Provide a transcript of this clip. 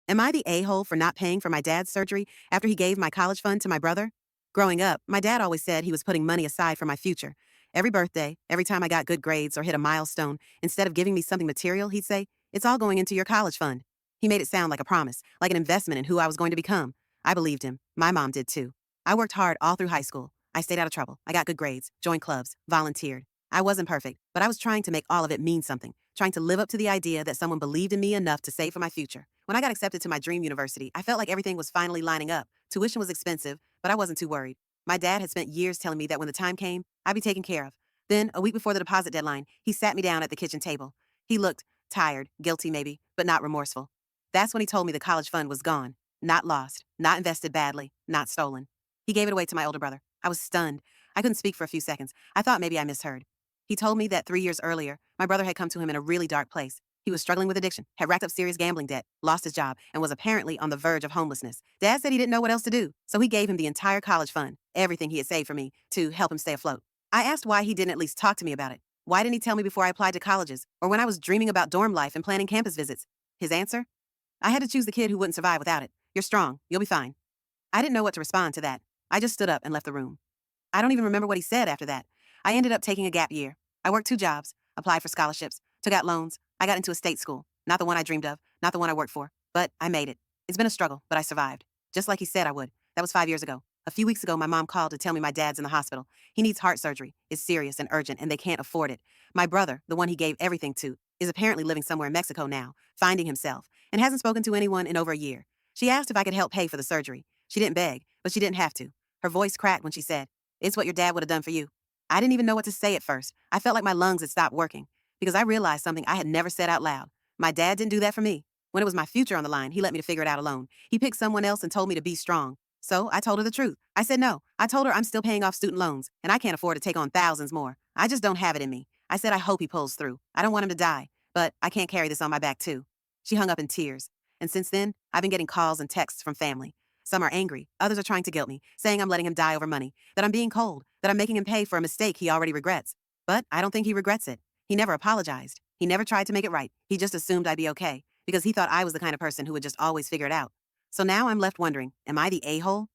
Am I the a-hole for not paying for my dad's surgery after he gave my college fund to my brother? Growing up, my dad always said he was putting money aside for my future. Every birthday, every time I got good grades or hit a milestone, instead of giving me something material, he'd say, "It's all going into your college fund." He made it sound like a promise, like an investment in who I was going to become. I believed him. My mom did too. I worked hard all through high school. I stayed out of trouble. I got good grades, joined clubs, volunteered. I wasn't perfect, but I was trying to make all of it mean something, trying to live up to the idea that someone believed in me enough to save for my future. When I got accepted to my dream university, I felt like everything was finally lining up. Tuition was expensive, but I wasn't too worried. My dad had spent years telling me that when the time came, I'd be taken care of. Then, a week before the deposit deadline, he sat me down at the kitchen table. He looked tired, guilty maybe, but not remorseful. That's when he told me the college fund was gone. Not lost, not invested badly, not stolen. He gave it away to my older brother. I was stunned. I couldn't speak for a few seconds. I thought maybe I misheard. He told me that 3 years earlier, my brother had come to him in a really dark place. He was struggling with addiction, had racked up serious gambling debt, lost his job, and was apparently on the verge of homelessness. Dad said he didn't know what else to do, so he gave him the entire college fund, everything he had saved for me, to help him stay afloat. I asked why he didn't at least talk to me about it. Why didn't he tell me before I applied to colleges, or when I was dreaming about dorm life and planning campus visits? His answer? I had to choose the kid who wouldn't survive without it. You're strong. You'll be fine. I didn't know what to respond to that. I just stood up and left the room. I don't even remember what he said after that. I ended up taking a gap year. I worked 2 jobs, applied for scholarships, took out loans. I got into a state school. Not the one I dreamed of, not the one I worked for, but I made it. It's been a struggle, but I survived. Just like he said I would. That was 5 years ago. A few weeks ago, my mom called to tell me my dad's in the hospital. He needs heart surgery. It's serious and urgent, and they can't afford it. My brother, the one he gave everything to, is apparently living somewhere in Mexico now, finding himself, and hasn't spoken to anyone in over a year. She asked if I could help pay for the surgery. She didn't beg, but she didn't have to. Her voice cracked when she said, "It's what your dad would have done for you." I didn't even know what to say at first. I felt like my lungs had stopped working, because I realized something I had never said out loud. My dad didn't do that for me. When it was my future on the line, he let me to figure it out alone. He picked someone else and told me to be strong. So I told her the truth. I said no. I told her I'm still paying off student loans, and I can't afford to take on thousands more. I just don't have it in me. I said I hope he pulls through. I don't want him to die, but I can't carry this on my back too. She hung up in tears. And since then, I've been getting calls and texts from family. Some are angry. Others are trying to guilt me, saying I'm letting him die over money, that I'm being cold, that I'm making him pay for a mistake he already regrets. But I don't think he regrets it. He never apologized. He never tried to make it right. He just assumed I'd be okay, because he thought I was the kind of person who would just always figure it out. So now I'm left wondering, am I the a-hole?